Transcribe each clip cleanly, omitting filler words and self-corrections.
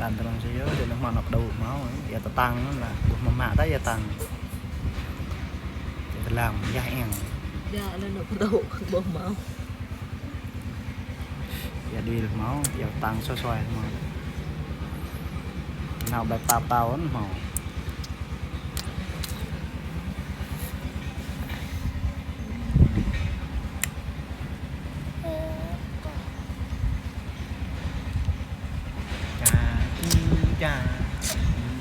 Càn tao sẽ nhớ để nó mà nọc đầu máu giờ tao tăng là mà mạ tới giờ tăng để tao làm dài em giờ lên nọc đầu bơm máu giờ đi được máu giờ tăng xoay xoay mà nào bài tao tao ấn màu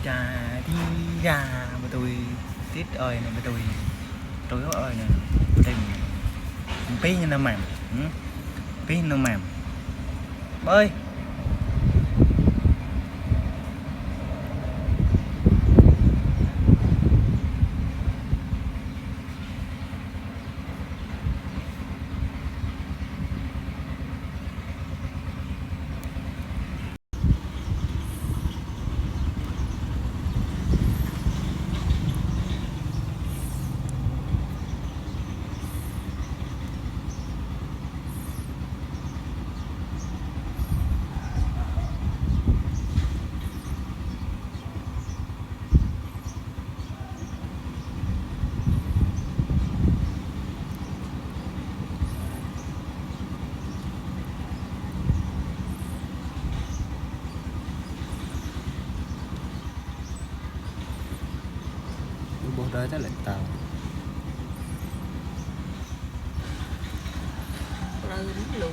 cha đi ra mà tôi tít ơi này mà tôi ơi nè tìm pí như nó mềm pí nó mềm bơi bố đời tới lệnh tàu lơ lù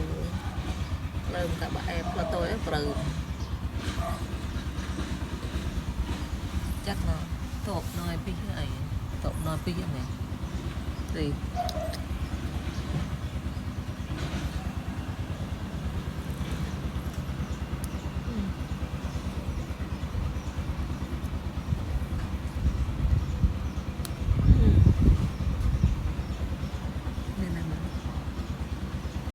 lơ cả bà em là tôi bự chắc là tộp nói pi này tộp nói pi này thì